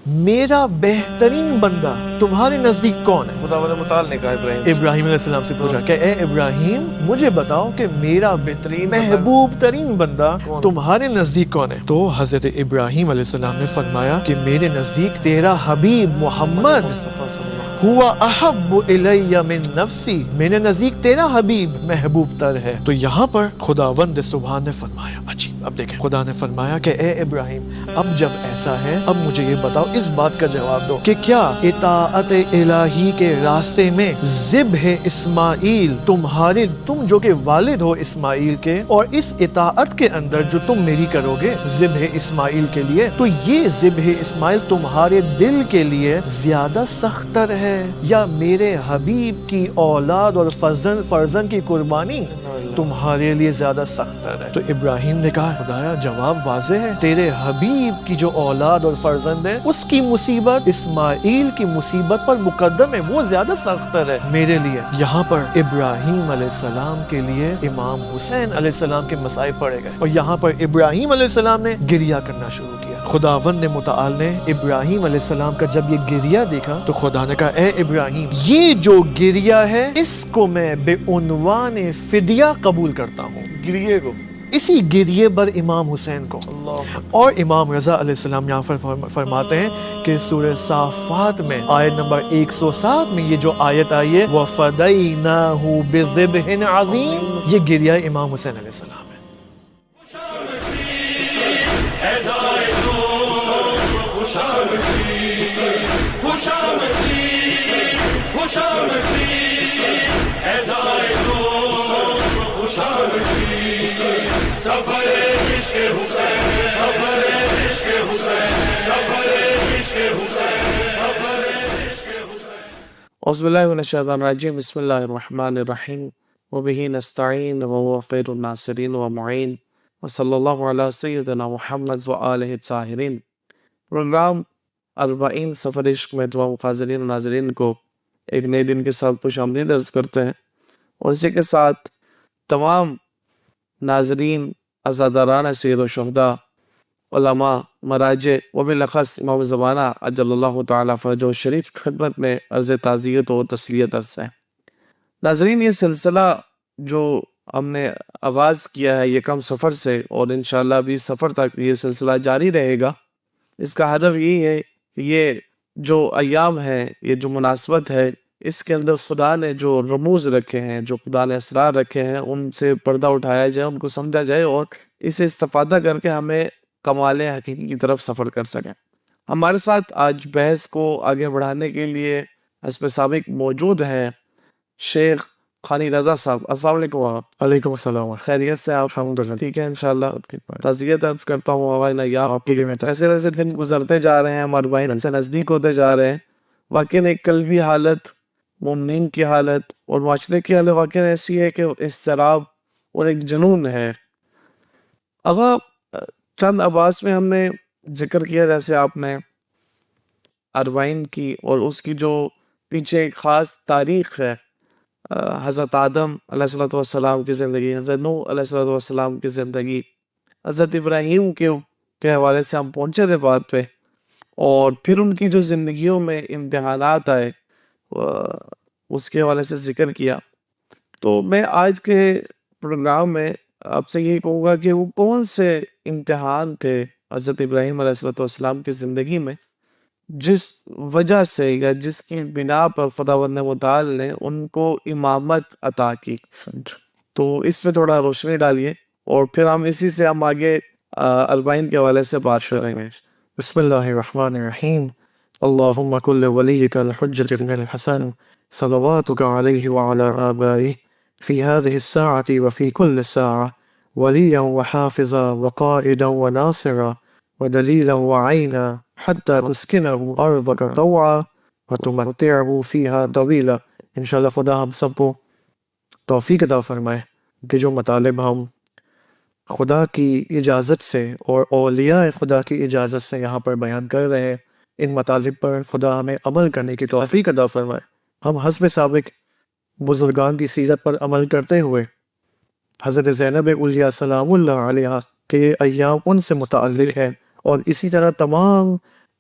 میرا بہترین بندہ تمہارے نزدیک کون ہے؟ خداوند متعال نے کہا ابراہیم علیہ السلام سے پوچھا کہ اے ابراہیم مجھے بتاؤ کہ میرا بہترین محبوب ترین بندہ تمہارے نزدیک کون ہے؟ تو حضرت ابراہیم علیہ السلام نے فرمایا کہ میرے نزدیک تیرا حبیب محمد ہوا احب الی من نفسی، میرے نزدیک تیرا حبیب محبوب تر ہے۔ تو یہاں پر خداوند سبحان نے فرمایا، عجیب، اب دیکھیں خدا نے فرمایا کہ اے ابراہیم اب جب ایسا ہے اب مجھے یہ بتاؤ، اس بات کا جواب دو کہ کیا اطاعت الہی کے راستے میں ذبح اسماعیل تم جو کہ والد ہو اسماعیل کے، اور اس اطاعت کے اندر جو تم میری کرو گے ذبح اسماعیل کے لیے، تو یہ ذبح اسماعیل تمہارے دل کے لیے زیادہ سخت تر ہے یا میرے حبیب کی اولاد اور فرزند کی قربانی تمہارے لیے زیادہ سخت تر ہے؟ تو ابراہیم نے کہا خدایا جواب واضح ہے، تیرے حبیب کی جو اولاد اور فرزند ہے اس کی مصیبت اسماعیل کی مصیبت پر مقدم ہے، وہ زیادہ سخت تر ہے میرے لیے۔ یہاں پر ابراہیم علیہ السلام کے لیے امام حسین علیہ السلام کے مصائب پڑے گئے، اور یہاں پر ابراہیم علیہ السلام نے گریہ کرنا شروع کیا۔ خداوند متعال نے ابراہیم علیہ السلام کا جب یہ گریہ دیکھا تو خدا نے کہا اے ابراہیم یہ جو گریہ ہے اس کو میں بے عنوان فدیہ قبول کرتا ہوں، گریے کو، اسی گریے پر امام حسین کو۔ اور امام رضا علیہ السلام یہاں پر فرماتے ہیں کہ سورہ صافات میں آیت نمبر 107 میں یہ جو آیت آئی ہے وَفَدَيْنَاهُ بِذِبْحٍ عَظِيمٍ، یہ گریہ امام حسین علیہ السلام ہے۔ اعوذ باللہ من الشیطان الرجیم، بسم اللہ الرحمن الرحیم، وبہ نستعین وهو خیر الناصرین ومعین، وصلی اللہ علی سیدنا محمد وآلہ الطاہرین۔ پروگرام 40 سفر عشق میں تمام حاضرین و ناظرین کو ایک نئے دن کے ساتھ خوش آمدید عرض کرتے ہیں، اور اسی کے ساتھ تمام ناظرین، عزاداران سید و شہداء، علماء، مراجع و بالاخص امام زمانہ عجل اللہ تعالی فرجہ شریف کی خدمت میں عرض تعزیت و تسلیت عرض ہے۔ ناظرین، یہ سلسلہ جو ہم نے آغاز کیا ہے یکم سفر سے، اور انشاءاللہ بھی سفر تک یہ سلسلہ جاری رہے گا، اس کا ہدف یہ ہے کہ یہ جو ایام ہے، یہ جو مناسبت ہے، اس کے اندر خدا نے جو رموز رکھے ہیں، جو خدا نے اسرار رکھے ہیں، ان سے پردہ اٹھایا جائے، ان کو سمجھا جائے، اور اسے استفادہ کر کے ہمیں کمال حقیقی کی طرف سفر کر سکیں۔ ہمارے ساتھ آج بحث کو آگے بڑھانے کے لیے حسب سابق موجود ہیں شیخ خانی رضا صاحب۔ السلام علیکم۔ علیکم السلام۔ خیریت سے آپ؟ الحمدللہ ٹھیک ہے انشاءاللہ۔ تعزیت عرض کرتا ہوں آغاز نیا آپ کے لیے۔ ایسے ایسے دن گزرتے جا رہے ہیں، ہمارے بھائی سے نزدیک ہوتے جا رہے ہیں، واقعی ایک قلبی حالت، مومنین کی حالت اور معاشرے کی حالت واقعی ایسی ہے کہ اضطراب اور ایک جنون ہے۔ اگر چند آواز میں ہم نے ذکر کیا، جیسے آپ نے اربعین کی اور اس کی جو پیچھے ایک خاص تاریخ ہے، حضرت آدم علیہ السلام کی زندگی، حضرت نوح علیہ السلام کی زندگی، حضرت ابراہیم کے حوالے سے ہم پہنچے تھے بات پہ، اور پھر ان کی جو زندگیوں میں امتحانات آئے اس کے حوالے سے ذکر کیا۔ تو میں آج کے پروگرام میں آپ سے یہی کہوں گا کہ وہ کون سے امتحان تھے حضرت ابراہیم علیہ السلام کی زندگی میں جس وجہ سے یا جس کی بنا پر خداوند متعال نے ان کو امامت عطا کی۔ تو اس پہ تھوڑا روشنی ڈالیے، اور پھر ہم اسی سے ہم آگے اربعین کے حوالے سے بات کریں گے۔ بسم اللہ الرحمن الرحیم۔ اللہم کل ولیک الحجۃ ابن الحسن صلواتک علیہ وعلی آبائہ فی هذه الساعة وفی کل ساعة ولیا وحافظا وقائدا وناصرا ودلیلا وعینا حتی تسکنہ ارضک طوعا وتمتعہ فیہا طویلا۔ انشاءاللہ خدا ہم سب کو توفیق عطا فرمائے کہ جو مطالب ہم خدا کی اجازت سے اور اولیاء خدا کی اجازت سے یہاں پر بیان کر رہے ہیں، ان مطالب پر خدا ہمیں عمل کرنے کی توفیق عطا فرمائے۔ ہم حسب سابق بزرگان کی سیرت پر عمل کرتے ہوئے حضرت زینب علیہ سلام اللہ علیہ کے ایام ان سے متعلق ہیں، اور اسی طرح تمام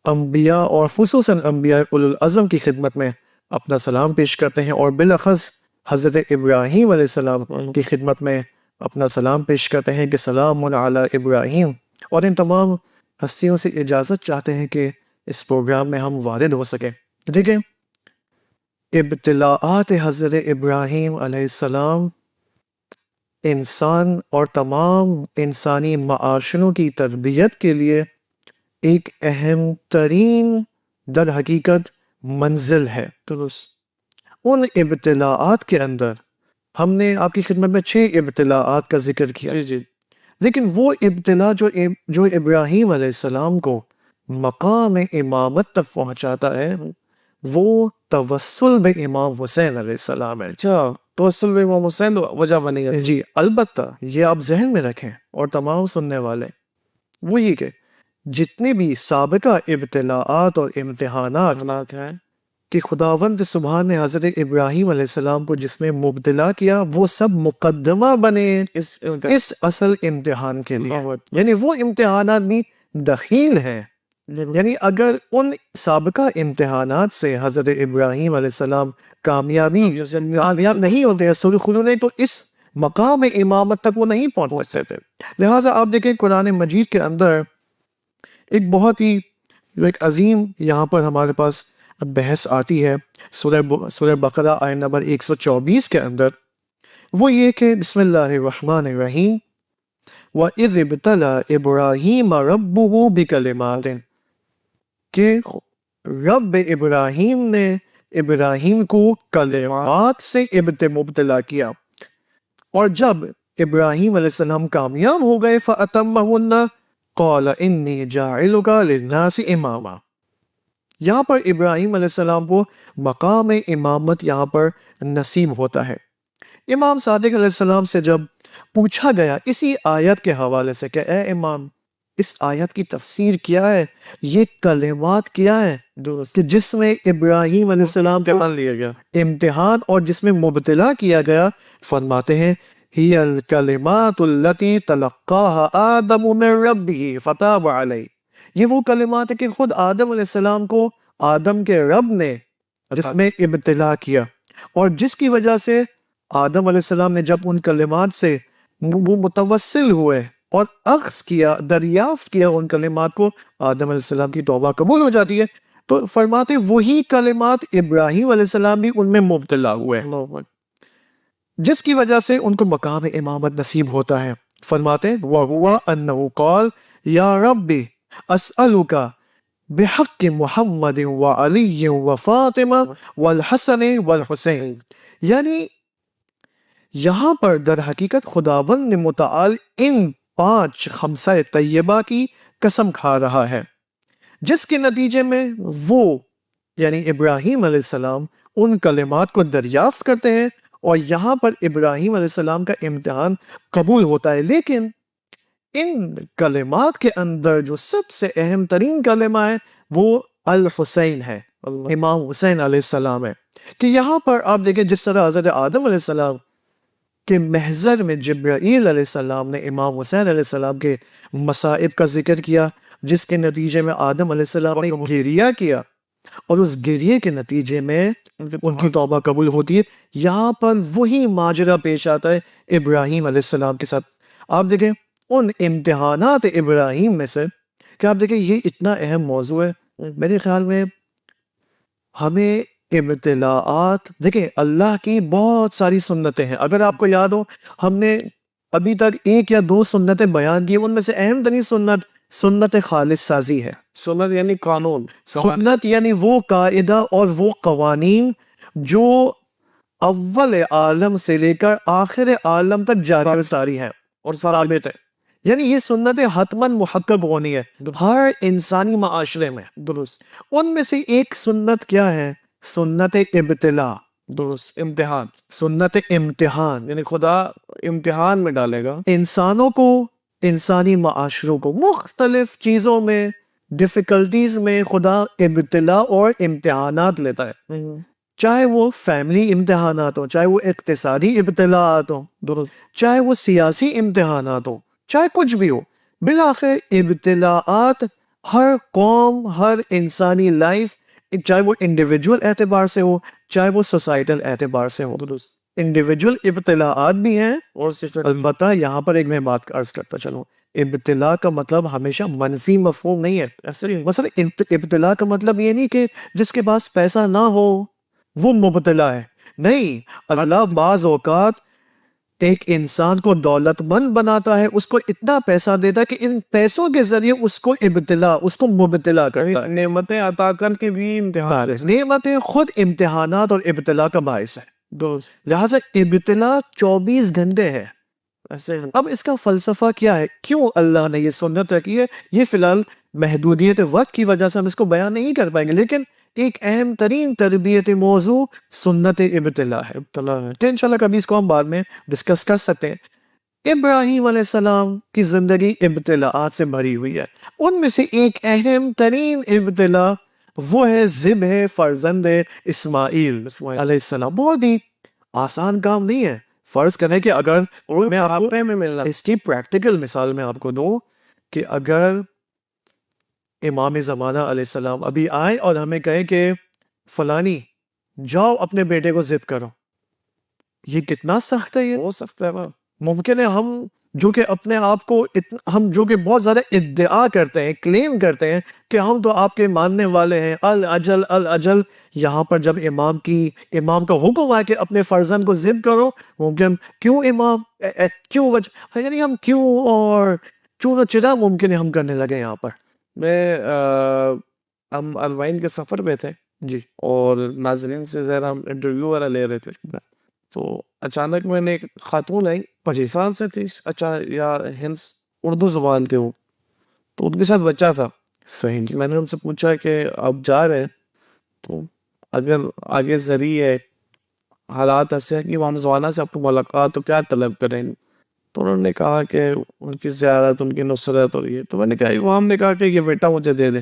انبیاء اور خصوصاً انبیاء اولو العزم کی خدمت میں اپنا سلام پیش کرتے ہیں، اور بالاخص حضرت ابراہیم علیہ السلام کی خدمت میں اپنا سلام پیش کرتے ہیں کہ سلام علی ابراہیم، اور ان تمام ہستیوں سے اجازت چاہتے ہیں کہ اس پروگرام میں ہم وارد ہو سکیں۔ دیکھیں، ابتلاءات حضرت ابراہیم علیہ السلام انسان اور تمام انسانی معاشروں کی تربیت کے لیے ایک اہم ترین در حقیقت منزل ہے۔ درست۔ ان ابتلاءات کے اندر ہم نے آپ کی خدمت میں 6 ابتلاءات کا ذکر کیا، جی جی لیکن وہ ابتلا جو ابراہیم علیہ السلام کو مقام امامت تک پہنچاتا ہے، وہ توسل بے امام حسین علیہ السلام ہے۔ اچھا، توسل بے امام حسین وجہ بنی ہے۔ جی البتہ یہ آپ ذہن میں رکھیں، اور تمام سننے والے، وہ یہ کہ جتنے بھی سابقہ ابتلاءات اور امتحانات حالات ہیں۔ کہ خداوند سبحان نے حضرت ابراہیم علیہ السلام کو جس میں مبتلا کیا، وہ سب مقدمہ بنے اس اصل امتحان کے لیے، یعنی وہ امتحانات بھی دخیل ہیں۔ یعنی اگر ان سابقہ امتحانات سے حضرت ابراہیم علیہ السلام کامیاب نہیں ہوتے رسول خدا نے، تو اس مقام امامت تک وہ نہیں پہنچ سکتے۔ لہٰذا آپ دیکھیں قرآن مجید کے اندر ایک بہت ہی ایک عظیم یہاں پر ہمارے پاس بحث آتی ہے سورہ بقرہ آیت نمبر 124 کے اندر، وہ یہ کہ بسم اللہ الرحمن الرحیم وَإِذِ ابْتَلَىٰ إِبْرَاهِيمَ رَبُّهُ بِكَلِمَاتٍ، کہ رب ابراہیم نے ابراہیم کو کلمات سے مبتلا کیا، اور جب ابراہیم علیہ السلام کامیاب ہو گئے فَأَتَمَّهُنَّ قَالَ إِنِّي جَاعِلُكَ لِلنَّاسِ إِمَامًا، یہاں پر ابراہیم علیہ السلام کو مقام امامت یہاں پر نصیب ہوتا ہے۔ امام صادق علیہ السلام سے جب پوچھا گیا اسی آیت کے حوالے سے کہ اے امام، اس آیت کی تفسیر کیا ہے، یہ کلمات کیا ہے کہ جس میں ابراہیم علیہ السلام کو لیا گیا امتحان اور جس میں مبتلا کیا گیا، فرماتے ہیں ہی الکلمات التی تلقاها آدم من ربہ فتاب علیہ، یہ وہ کلمات ہے کہ خود آدم علیہ السلام کو آدم کے رب نے جس میں ابتلا کیا، اور جس کی وجہ سے آدم علیہ السلام نے جب ان کلمات سے وہ متوسل ہوئے اور اخذ کیا، دریافت کیا ان کلمات کو، آدم علیہ السلام کی توبہ قبول ہو جاتی ہے۔ تو فرماتے وہی کلمات ابراہیم علیہ السلام بھی ان میں مبتلا ہوئے، جس کی وجہ سے ان کو مقام امامت نصیب ہوتا ہے۔ فرماتے وَهُوَ أَنَّهُ قَالَ يَا رَبِّ أَسْأَلُكَ بِحَقِّ مُحَمَّدٍ وَعَلِيٍّ وَفَاطِمَةٍ وَالْحَسَنِ وَالْحُسَيْنِ، یعنی یہاں پر در حقیقت خداوند نے متعال ان 5 خمسہ طیبہ کی قسم کھا رہا ہے، جس کے نتیجے میں وہ یعنی ابراہیم علیہ السلام ان کلمات کو دریافت کرتے ہیں، اور یہاں پر ابراہیم علیہ السلام کا امتحان قبول ہوتا ہے۔ لیکن ان کلمات کے اندر جو سب سے اہم ترین کلمہ ہے وہ الحسین ہے، امام حسین علیہ السلام ہے، کہ یہاں پر آپ دیکھیں جس طرح حضرت آدم علیہ السلام کے محضر میں جبرائیل علیہ السلام نے امام حسین علیہ السلام کے مصائب کا ذکر کیا، جس کے نتیجے میں آدم علیہ السلام نے گریہ کیا، اور اس گریے کے نتیجے میں ان کی توبہ قبول ہوتی ہے۔ یہاں پر وہی ماجرا پیش آتا ہے ابراہیم علیہ السلام کے ساتھ۔ آپ دیکھیں ان امتحانات ابراہیم میں سے کہ آپ دیکھیں یہ اتنا اہم موضوع ہے، میرے خیال میں ہمیں ابتلاءات، دیکھیں اللہ کی بہت ساری سنتیں ہیں، اگر آپ کو یاد ہو ہم نے ابھی تک 1 یا 2 سنتیں بیان کی، ان میں سے اہم ترین سنت خالص سازی ہے۔ سنت یعنی قانون، سنت یعنی وہ قاعدہ اور وہ قوانین جو اول عالم سے لے کر آخر عالم تک جاری ساری ہیں اور ثابت ہے، یعنی یہ سنتیں حتماً محقق ہونی ہے ہر انسانی معاشرے میں۔ درست ان میں سے ایک سنت کیا ہے؟ سنت ابتلا، درست، امتحان، سنت امتحان، یعنی خدا امتحان میں ڈالے گا انسانوں کو، انسانی معاشروں کو مختلف چیزوں میں، ڈیفیکلٹیز میں خدا ابتلا اور امتحانات لیتا ہے، چاہے وہ فیملی امتحانات ہوں، چاہے وہ اقتصادی ابتلاات ہوں، درست، چاہے وہ سیاسی امتحانات ہوں، چاہے کچھ بھی ہو، بالآخر ابتلاءات ہر قوم، ہر انسانی لائف، چاہے وہ انڈیویجول اعتبار سے ہو چاہے وہ سوسائٹل اعتبار سے ہو، انڈیویجول ابتلاءات بھی ہیں. اور البتہ یہاں پر ایک میں بات عرض کرتا چلوں، ابتلاء کا مطلب ہمیشہ منفی مفہوم نہیں ہے. مثلا ابتلاء کا مطلب یہ نہیں کہ جس کے پاس پیسہ نہ ہو وہ مبتلا ہے. نہیں، اللہ بعض اوقات ایک انسان کو دولت مند بناتا ہے، اس کو اتنا پیسہ دیتا ہے کہ ان پیسوں کے ذریعے اس کو مبتلا کرتا ہے. نعمتیں عطا کر کے بھی امتحان نعمتیں خود امتحانات اور ابتلا کا باعث ہے. لہٰذا ابتلا 24 گھنٹے ہے. ایسے اب اس کا فلسفہ کیا ہے، کیوں اللہ نے یہ سنت رکھی ہے، یہ فی الحال محدودیت وقت کی وجہ سے ہم اس کو بیان نہیں کر پائیں گے، لیکن ایک اہم ترین تربیتی موضوع سنت ابتلا ہے. کہ انشاءاللہ کبھی اس کو ہم بعد میں ڈسکس کر سکتے ہیں. ابراہیم علیہ السلام کی زندگی ابتلاءات سے بھری ہوئی ہے. ان میں سے ایک اہم ترین ابتلا وہ ہے ذبح فرزند اسماعیل علیہ السلام. بہت ہی آسان کام نہیں ہے. فرض کریں کہ اگر میں آپ کو اس کی پریکٹیکل مثال میں آپ کو دوں کہ اگر امام زمانہ علیہ السلام ابھی آئے اور ہمیں کہے کہ فلانی جاؤ اپنے بیٹے کو ضد کرو، یہ کتنا سخت ہے. یہ ہو سکتا ہے. ممکن ہے ہم جو کہ اپنے آپ کو ہم جو کہ بہت زیادہ ادعا کرتے ہیں، کلیم کرتے ہیں کہ ہم تو آپ کے ماننے والے ہیں، الاجل الاجل، یہاں پر جب امام کا حکم آئے کہ اپنے فرزند کو ضد کرو، ممکن کیوں امام، کیوں وجہ، یعنی ہم کیوں اور چون و چرا ممکن ہے ہم کرنے لگے. یہاں پر ہم الوائن کے سفر پہ تھے جی، اور ناظرین سے ذرا ہم انٹرویو وغیرہ لے رہے تھے، تو اچانک میں نے ایک خاتون آئی، پاکستان سے تھی، یا ہنس اردو زبان کے ہو، تو ان کے ساتھ بچہ تھا. صحیح. میں نے ان سے پوچھا کہ آپ جا رہے ہیں تو اگر آگے ذریعے حالات ایسے ہیں کہ امام زمانہ سے آپ کو ملاقات تو کیا طلب کریں گے؟ تو انہوں نے کہا کہ ان کی زیارت، ان کی نصرت اور یہ. تو میں نے کہا امام نے کہا کہ یہ بیٹا مجھے دے دے.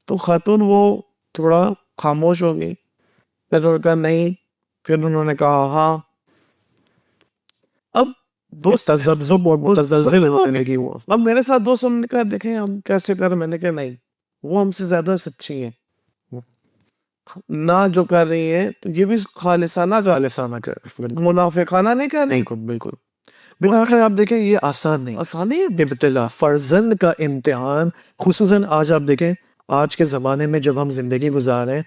تو خاتون وہ تھوڑا خاموش ہو گئی، پھر انہوں نے کہا نہیں، پھر انہوں نے کہا ہاں. اب دوست تذبذب اور متزلزل ہونے کی وہ. اب میرے ساتھ دوست نے کہا دیکھیں ہم کیسے کریں. میں نے کہا نہیں، وہ ہم سے زیادہ سچی ہیں، نہ جو کر رہی ہے تو یہ بھی خالصانہ منافقانہ نہیں کر رہی. بالکل. بالآخر آپ دیکھیں یہ آسان نہیں، ابتلا فرزند کا امتحان. خصوصاً آج آپ دیکھیں، آج کے زمانے میں جب ہم زندگی گزار رہے ہیں،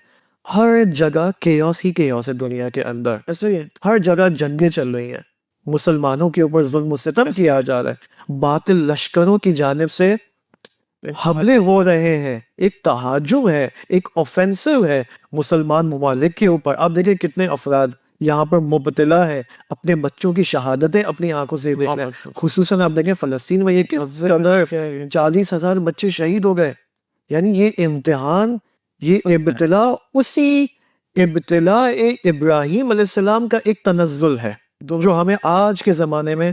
ہر جگہ کیوس ہی کیوس ہے. دنیا کے اندر ایسے ہی ہے، ہر جگہ جنگیں چل رہی ہیں، مسلمانوں کے اوپر ظلم و ستم کیا جا رہا ہے، باطل لشکروں کی جانب سے حملے ہو رہے ہیں، ایک تہاجم ہے، ایک اوفینسو ہے مسلمان ممالک کے اوپر. آپ دیکھیں کتنے افراد یہاں پر مبتلا ہے، اپنے بچوں کی شہادتیں اپنی آنکھوں سے دیکھ رہے ہیں. خصوصاً آپ دیکھیں فلسطین میں 40,000 بچے شہید ہو گئے. یعنی یہ امتحان، یہ ابتلا اسی ابتلا ابراہیم علیہ السلام کا ایک تنزل ہے جو ہمیں آج کے زمانے میں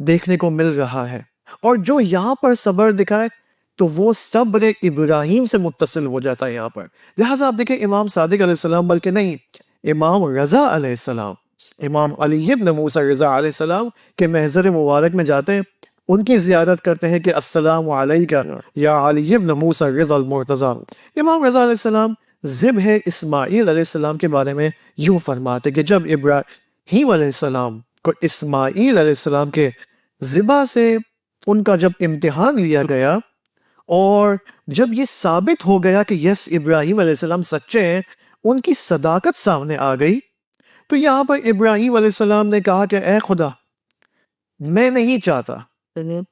دیکھنے کو مل رہا ہے. اور جو یہاں پر صبر دکھائے تو وہ صبر ابراہیم سے متصل ہو جاتا ہے یہاں پر. لہٰذا آپ دیکھیں امام صادق علیہ السلام، بلکہ نہیں، امام رضا علیہ السلام، امام علی ابن موسیٰ رضا علیہ السلام کے محضر مبارک میں جاتے ہیں، ان کی زیارت کرتے ہیں کہ السلام علیکہ یا علی ابن موسیٰ رضا المرتضی. امام رضا علیہ السلام ذبح اسماعیل علیہ السلام کے بارے میں یوں فرماتے کہ جب ابراہیم علیہ السلام کو اسماعیل علیہ السلام کے ذبح سے ان کا جب امتحان لیا گیا اور جب یہ ثابت ہو گیا کہ یس ابراہیم علیہ السلام سچے ہیں، ان کی صداقت سامنے آ گئی، تو یہاں پر ابراہیم علیہ السلام نے کہا کہ اے خدا، میں نہیں چاہتا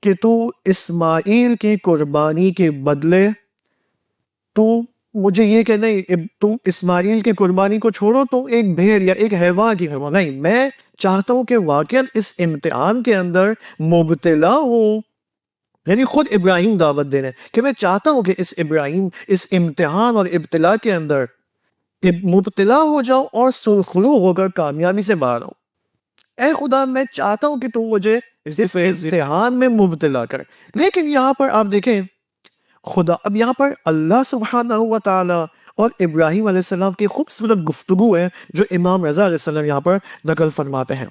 کہ تو اسماعیل کی قربانی کے بدلے تو مجھے یہ کہ نہیں، تو اسماعیل کی قربانی کو چھوڑو، تو ایک بھیڑ یا ایک حیوان کی قربانی نہیں، میں چاہتا ہوں کہ واقعاً اس امتحان کے اندر مبتلا ہوں. یعنی خود ابراہیم دعوت دے رہے ہیں کہ میں چاہتا ہوں کہ اس امتحان اور ابتلا کے اندر مبتلا ہو جاؤ اور سرخرو ہو کر کامیابی سے باہر آؤں. اے خدا، میں چاہتا ہوں کہ تم مجھے اس امتحان میں مبتلا کر. لیکن یہاں پر آپ دیکھیں خدا، اب یہاں پر اللہ سبحانہ و تعالی اور ابراہیم علیہ السلام کی خوبصورت گفتگو ہے جو امام رضا علیہ السلام یہاں پر نقل فرماتے ہیں.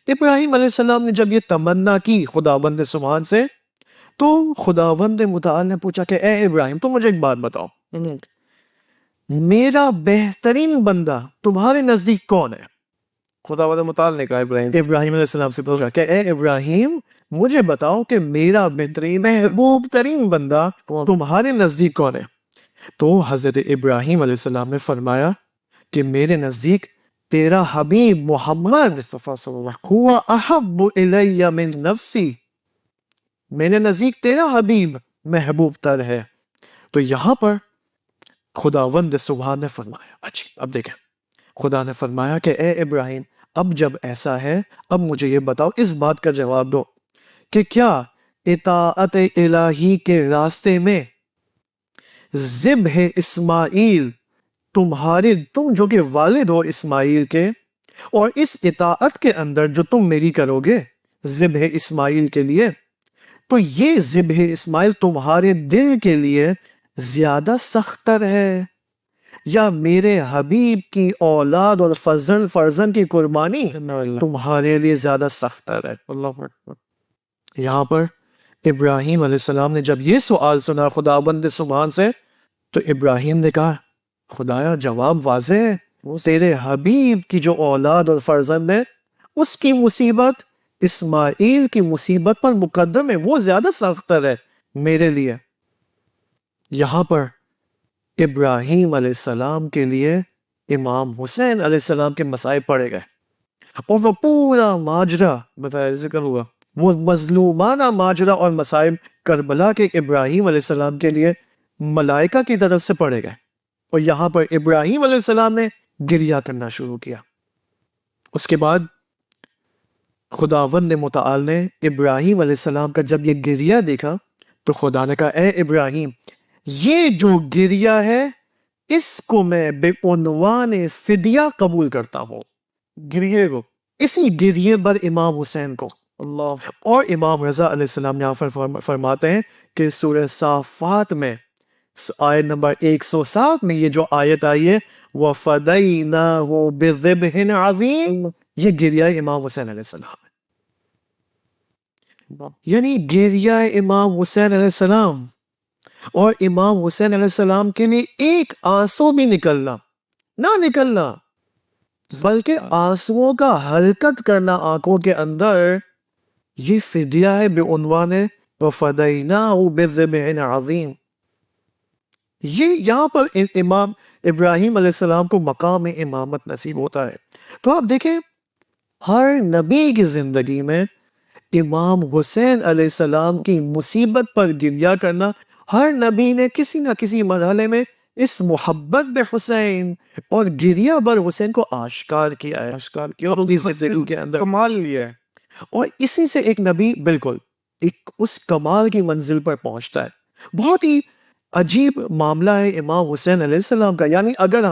ابراہیم علیہ السلام نے جب یہ تمنا کی خداوند سبحان سے، تو خداوند متعال نے پوچھا کہ اے ابراہیم تو مجھے ایک بات بتاؤ، میرا بہترین بندہ تمہارے نزدیک کون ہے؟ خداوند متعال نے کہا ابراہیم علیہ السلام سے پوچھا کہ اے ابراہیم مجھے بتاؤ کہ میرا بہترین محبوب ترین بندہ تمہارے نزدیک کون ہے؟ تو حضرت ابراہیم علیہ السلام نے فرمایا کہ میرے نزدیک تیرا حبیب محمد ہوا احب الی من نفسی، میرے نزدیک تیرا حبیب محبوب تر ہے۔ تو یہاں پر خداوند سبحان نے فرمایا، اچھا اب دیکھیں، خدا نے فرمایا کہ اے ابراہیم اب جب ایسا ہے اب مجھے یہ بتاؤ، اس بات کا جواب دو کہ کیا اطاعت الہی کے راستے میں ذبح اسماعیل تم جو کہ والد ہو اسماعیل کے، اور اس اطاعت کے اندر جو تم میری کرو گے ذبح اسماعیل کے لیے، تو یہ ذبح اسماعیل تمہارے دل کے لیے زیادہ سختر ہے یا میرے حبیب کی اولاد اور فرزند کی قربانی تمہارے لیے زیادہ سختر ہے؟ اللہ اکبر۔ یہاں پر ابراہیم علیہ السلام نے جب یہ سوال سنا خداوند سبحان سے، تو ابراہیم نے کہا خدایا جواب واضح ہے، تیرے حبیب کی جو اولاد اور فرزند ہے اس کی مصیبت اسماعیل کی مصیبت پر مقدم ہے، وہ زیادہ سختر ہے میرے لیے۔ یہاں پر ابراہیم علیہ السلام کے لیے امام حسین علیہ السلام کے مصائب پڑے گئے، اور وہ پورا ماجرا بتایا ذکر ہوا، وہ مظلومانہ ماجرا اور مصائب کربلا کے ابراہیم علیہ السلام کے لیے ملائکہ کی طرف سے پڑے گئے، اور یہاں پر ابراہیم علیہ السلام نے گریہ کرنا شروع کیا۔ اس کے بعد خداوند متعال نے ابراہیم علیہ السلام کا جب یہ گریہ دیکھا تو خدا نے کہا اے ابراہیم یہ جو گریہ ہے اس کو میں بے عنوان فدیہ قبول کرتا ہوں، گریے کو، اسی گریے پر امام حسین کو۔ اللہ، اور امام رضا علیہ السلام یہاں پر فرماتے ہیں کہ سورہ صافات میں آیت نمبر 107 میں یہ جو آیت آئی ہے وَفَدَيْنَاهُ بِذِبْحٍ عَظِيمٍ، یہ گریہ امام حسین علیہ السلام ہے، یعنی گریہ امام حسین علیہ السلام، اور امام حسین علیہ السلام کے لیے ایک آنسو بھی نکلنا بلکہ آنسوؤں کا حرکت کرنا آنکھوں کے اندر، یہ فدیہ ہے بے عنوان وَفَدَيْنَاهُ بِذِبْحٍ عَظِيمٍ۔ یہ یہاں پر امام ابراہیم علیہ السلام کو مقام امامت نصیب ہوتا ہے۔ تو آپ دیکھیں ہر نبی کی زندگی میں امام حسین علیہ السلام کی مصیبت پر گریہ کرنا، ہر نبی نے کسی نہ کسی مرحلے میں اس محبت بے حسین اور گریہ بر حسین کو آشکار کیا ہے، اور اپنی زندگی کے اندر کمال لیا ہے۔ اور اسی سے ایک نبی بالکل اس کمال کی منزل پر پہنچتا ہے۔ بہت ہی عجیب معاملہ ہے امام حسین علیہ السلام کا، یعنی اگر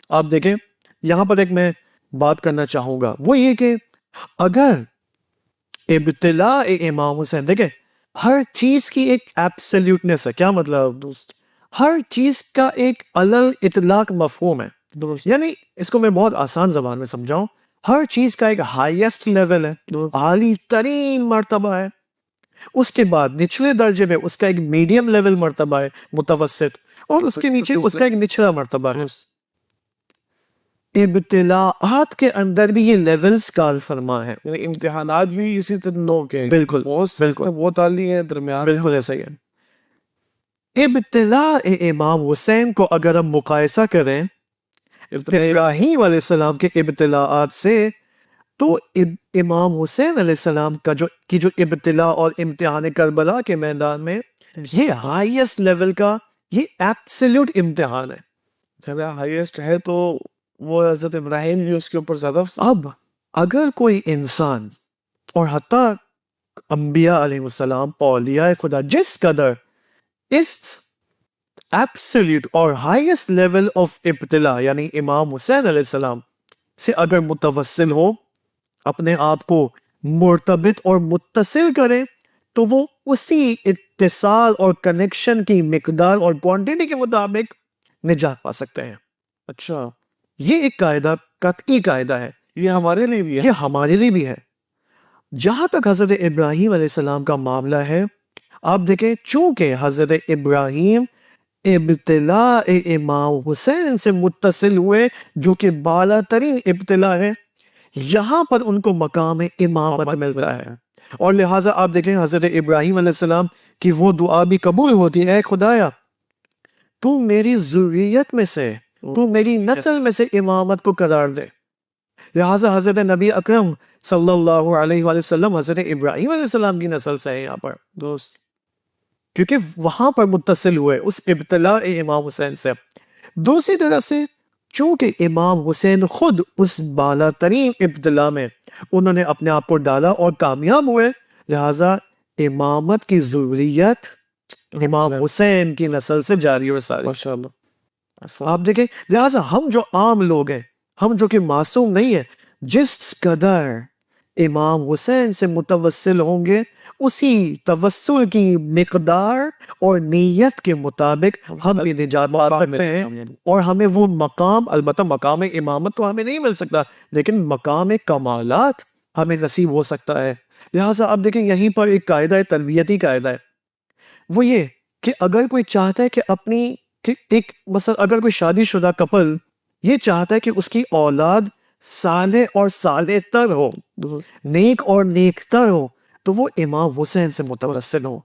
آپ دیکھیں یہاں پر ایک میں بات کرنا چاہوں گا، وہ یہ کہ اگر ابتلاء امام حسین، دیکھیں ہر چیز کی ایک ایبسلیوٹنس ہے، کیا مطلب دوست، ہر چیز کا ایک علل اطلاق مفہوم ہے، یعنی اس کو میں بہت آسان زبان میں سمجھاؤں، ہر چیز کا ایک ہائیسٹ لیول ہے، عالی ترین مرتبہ ہے، اس کے بعد نچلے درجے میں اس کا ایک میڈیم لیول مرتبہ ہے متوسط، اور اس کے نیچے اس کا ایک نچلا مرتبہ ہے۔ ابتلاءات کے اندر بھی یہ لیولز کار فرما ہے، یعنی امتحانات بھی اسی طرح نو کے بالکل بہت عالی ہے درمیان، بالکل ایسا ہی ہے۔ ابتلاء امام حسین کو اگر ہم مقایسہ کریں ابراہیم علیہ السلام کے ابتلاءات سے، تو امام حسین علیہ السلام کا جو ابتلاء اور امتحان کربلا کے میدان میں یہ ہائیسٹ لیول کا، یہ ایبسلیوٹ امتحان ہے، ہائیسٹ ہے، تو وہ حضرت ابراہیم بھی اس کے اوپر زیادہ۔ اب اگر کوئی انسان اور حتیٰ انبیاء علیہ السلام اولیاء خدا جس قدر اس ایبسلیوٹ اور ہائیسٹ لیول آف ابتلاء یعنی امام حسین علیہ السلام سے اگر متوسل ہو، اپنے آپ کو مرتبط اور متصل کریں، تو وہ اسی اتصال اور کنیکشن کی مقدار اور کوانٹٹی کے مطابق نجات پا سکتے ہیں۔ اچھا، یہ ایک قاعدہ، قطعی قاعدہ ہے، یہ ہمارے لیے بھی ہے، یہ ہمارے لیے بھی ہے۔ جہاں تک حضرت ابراہیم علیہ السلام کا معاملہ ہے، آپ دیکھیں چونکہ حضرت ابراہیم ابتلاء امام حسین سے متصل ہوئے جو کہ بالا ترین ابتلاء ہے، یہاں پر ان کو مقام امامت ملتا ہے، اور لہٰذا آپ دیکھیں حضرت ابراہیم علیہ السلام کی وہ دعا بھی قبول ہوتی ہے، اے خدایا تو میری ذریت میں سے، تو میری نسل میں سے امامت کو قرار دے۔ لہٰذا حضرت نبی اکرم صلی اللہ علیہ وآلہ وسلم حضرت ابراہیم علیہ السلام کی نسل سے ہے یہاں پر دوست، کیونکہ وہاں پر متصل ہوئے اس ابتلاء امام حسین سے۔ دوسری طرف سے چونکہ امام حسین خود اس بالا ترین ابتلاء میں انہوں نے اپنے آپ کو ڈالا اور کامیاب ہوئے، لہٰذا امامت کی ضروریت امام حسین کی نسل سے جاری اور ساری۔ ماشاءاللہ۔ آپ دیکھیں لہٰذا ہم جو عام لوگ ہیں، ہم جو کہ معصوم نہیں ہیں، جس قدر امام حسین سے متوسل ہوں گے اسی توسل کی مقدار اور نیت کے مطابق ہم بھی نجات پا سکتے ہیں، اور ہمیں وہ مقام، البتہ مقام امامت تو ہمیں نہیں مل سکتا، لیکن مقام کمالات ہمیں نصیب ہو سکتا ہے۔ لہٰذا آپ دیکھیں یہیں پر ایک قاعدہ ہے، تربیتی قاعدہ ہے، وہ یہ کہ اگر کوئی چاہتا ہے کہ اپنی ایک مثلا اگر کوئی شادی شدہ کپل یہ چاہتا ہے کہ اس کی اولاد صالح اور صالح تر ہو، نیک اور نیک تر ہو، تو وہ امام حسین سے متوسل ہو۔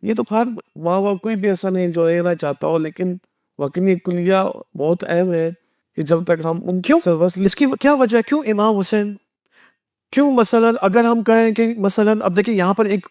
یہ تو ہر ماں باپ کوئی بھی ایسا نہیں جو لینا چاہتا ہو، لیکن واقعی کلیہ بہت اہم ہے کہ جب تک ہم ان کیوں اس کی کیا وجہ ہے؟ کیوں امام حسین؟ کیوں مثلا اگر ہم کہیں کہ مثلا اب دیکھیں یہاں پر ایک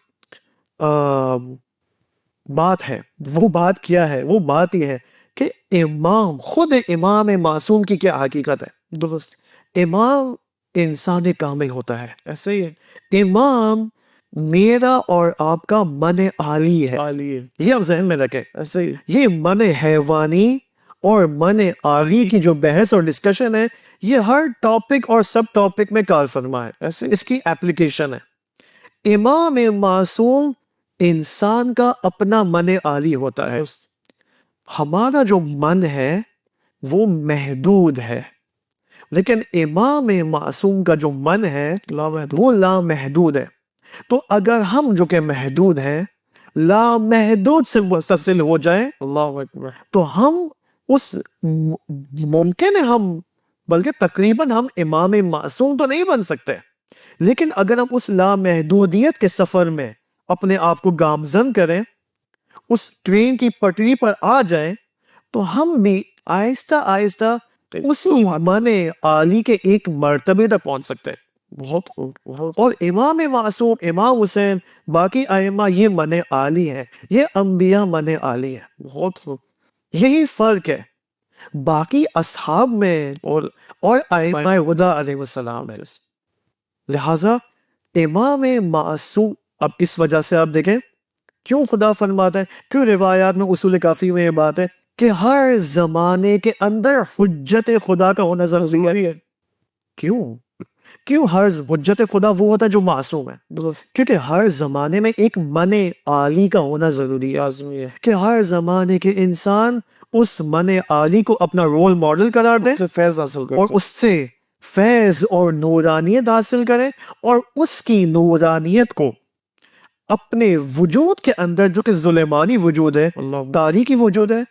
بات ہے، وہ بات کیا ہے؟ وہ بات یہ ہے کہ امام، خود امام معصوم کی کیا حقیقت ہے؟ درست امام انسان کامل ہوتا ہے، ایسے ہی ہے، امام میرا اور آپ کا من عالی ہے، عالی ہے، یہ آپ ذہن میں رکھیں۔ ایسے ہی یہ من حیوانی اور من عالی کی جو بحث اور ڈسکشن ہے، یہ ہر ٹاپک اور سب ٹاپک میں کار فرما ہے، ایسے اس کی اپلیکیشن ہے۔ امام معصوم انسان کا اپنا من عالی ہوتا ہے، ہمارا جو من ہے وہ محدود ہے، لیکن امام معصوم کا جو من ہے وہ لامحدود ہے۔ تو اگر ہم جو کہ محدود ہیں لامحدود سے متصل ہو جائیں اللہ اکبر، تو ہم اس ممکن ہے ہم بلکہ تقریباً ہم امام معصوم تو نہیں بن سکتے، لیکن اگر ہم اس لامحدودیت کے سفر میں اپنے آپ کو گامزن کریں، اس ٹرین کی پٹری پر آ جائیں، تو ہم بھی آہستہ آہستہ اسی من عالی کے ایک مرتبے تک پہنچ سکتے ہیں۔ بہت خوب، بہت اور امام معصوم، امام حسین، باقی ائمہ یہ من عالی ہیں، یہ انبیاء من عالی ہیں، بہت خوب، یہی فرق ہے باقی اصحاب میں اور ائمہ ہدیٰ علیہ السلام میں۔ لہٰذا امام معصوم، اب اس وجہ سے آپ دیکھیں کیوں خدا فرماتا ہے، کیوں روایات میں اصول کافی میں یہ بات ہے کہ ہر زمانے کے اندر حجت خدا کا ہونا ضروری ہے۔ کیوں ہر حجت خدا وہ ہوتا ہے جو معصوم ہے؟ کیونکہ ہر زمانے میں ایک من عالی کا ہونا ضروری ہے، لازمی ہے، کہ ہر زمانے کے انسان اس من عالی کو اپنا رول ماڈل قرار دے سے فیض حاصل کر اور اس سے فیض اور نورانیت حاصل کرے، اور اس کی نورانیت کو اپنے وجود کے اندر جو کہ ظلمانی وجود ہے، اللہ تاریکی وجود ہے،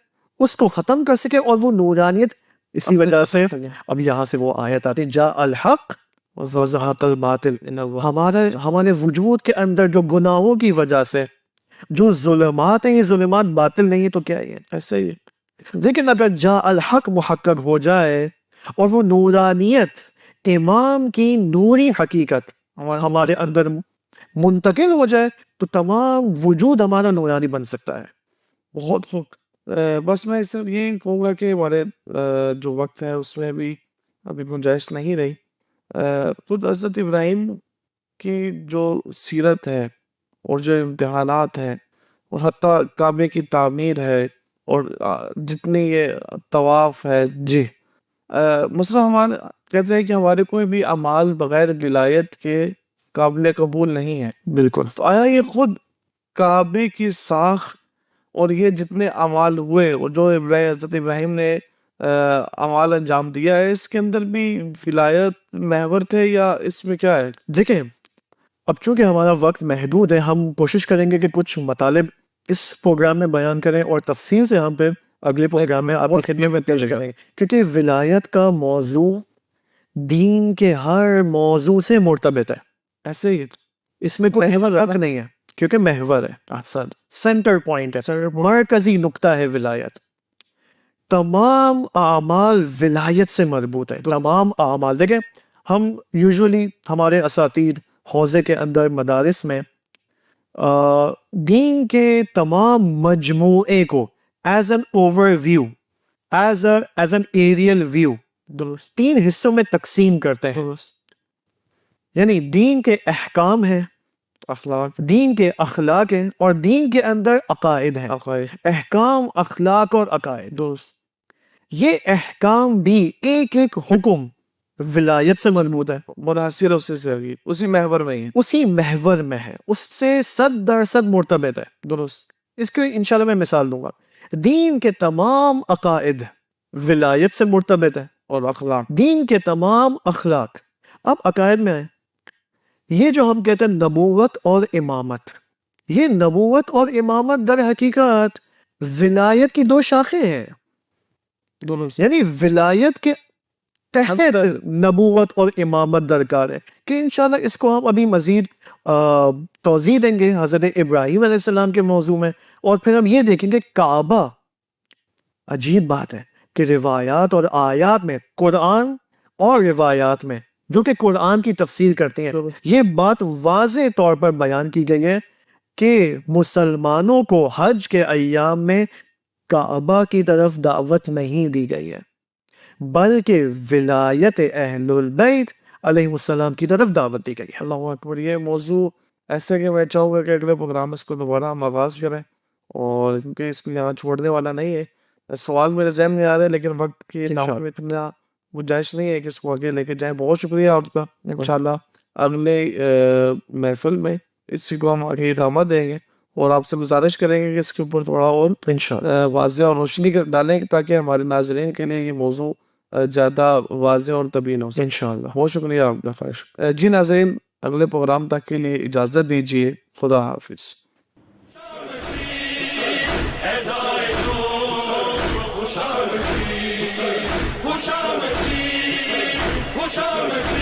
اس کو ختم کر سکے، اور وہ نورانیت اسی وجہ سے اب یہاں سے وہ آیت آتی جاء الحق وزہق الباطل، ہمارے وجود کے اندر جو گناہوں کی وجہ سے جو ظلمات ہیں، یہ ظلمات باطل نہیں ہے تو کیا ہے؟ ایسے ہی ہے، لیکن اگر جاء الحق محقق ہو جائے اور وہ نورانیت، امام کی نوری حقیقت ہمارے اندر منتقل ہو جائے تو تمام وجود ہمارا نورانی بن سکتا ہے۔ بہت خوب۔ بس میں صرف یہ کہوں گا کہ ہمارے جو وقت ہے اس میں بھی ابھی گنجائش نہیں رہی۔ خود حضرت ابراہیم کی جو سیرت ہے اور جو امتحانات ہیں، اور حتیٰ کعبے کی تعمیر ہے، اور جتنی یہ طواف ہے، جی مثلا ہمارے کہتے ہیں کہ ہمارے کوئی بھی اعمال بغیر ولایت کے قابل قبول نہیں ہے۔ بالکل، تو آیا یہ خود کعبے کی ساخت اور یہ جتنے اعمال ہوئے اور جو حضرت ابراہیم نے اعمال انجام دیا ہے، اس کے اندر بھی ولایت محور تھے یا اس میں کیا ہے؟ دیکھیں اب چونکہ ہمارا وقت محدود ہے، ہم کوشش کریں گے کہ کچھ مطالب اس پروگرام میں بیان کریں اور تفصیل سے ہم پھر اگلے پروگرام میں آپ کی خدمت میں پیش کریں گے، کیونکہ ولایت کا موضوع دین کے ہر موضوع سے مرتبط ہے. ایسے ہی اس میں کوئی محور نہیں ہے، کیونکہ محور ہے، احسن، سینٹر پوائنٹ ہے، مرکزی نقطہ ہے ولایت. تمام اعمال ولایت سے مربوط ہے. تمام اعمال دیکھیں، ہم یوزولی ہمارے اساتید حوزے کے اندر مدارس میں دین کے تمام مجموعے کو as an overview, as an aerial view درست 3 حصوں میں تقسیم کرتے ہیں. یعنی دین کے احکام ہیں، اخلاق دین کے اخلاق ہیں، اور دین کے اندر عقائد ہیں. احکام، اخلاق اور عقائد. درست. یہ احکام بھی ایک ایک حکم ولایت سے مربوط ہے، منحصر اسی سے ہوگی، اسی محور میں ہی ہے. اسی محور میں ہے، اس سے 100% مرتبط ہے. درست. اس کی انشاءاللہ میں مثال دوں گا. دین کے تمام عقائد ولایت سے مرتبط ہے، اور اخلاق دین کے تمام اخلاق. اب عقائد میں آئیں، یہ جو ہم کہتے ہیں نبوت اور امامت، یہ نبوت اور امامت در حقیقت ولایت کی 2 شاخیں ہیں. درست. یعنی ولایت کے تحت نبوت اور امامت درکار ہے، کہ انشاءاللہ اس کو ہم ابھی مزید توضیح دیں گے حضرت ابراہیم علیہ السلام کے موضوع میں. اور پھر ہم یہ دیکھیں گے کعبہ. عجیب بات ہے کہ روایات اور آیات میں، قرآن اور روایات میں جو کہ قرآن کی تفسیر کرتے ہیں، یہ بات واضح طور پر بیان کی گئی ہے کہ مسلمانوں کو حج کے ایام میں کعبہ کی طرف دعوت نہیں دی گئی ہے، بلکہ ولایت اہل البیت علیہ السلام کی طرف دعوت دی گئی ہے. اللہ اکبر. یہ موضوع ایسے کہ میں چاہوں گا کہ اگلے پروگرام اس کو دوبارہ ہم آغاز کریں، اور کیونکہ اس کو یہاں چھوڑنے والا نہیں ہے. سوال میرے ذہن میں آ رہے ہیں لیکن وقت کی دعوت میں اتنا گنجائش نہیں ہے کہ اس کو آگے لے کے جائیں. بہت شکریہ آپ کا. انشاءاللہ اگلے محفل میں اسی کو ہم آگے ادامہ دیں گے، اور آپ سے گزارش کریں گے کہ اس کے اوپر تھوڑا اور انشاءاللہ واضح اور روشنی ڈالیں تاکہ ہمارے ناظرین کے لیے یہ موضوع زیادہ واضح اور طبیعی ہو. انشاءاللہ. بہت شکریہ آپ کا. خواہش. جی ناظرین، اگلے پروگرام تک کے لیے اجازت دیجیے. خدا حافظ. خوشامدی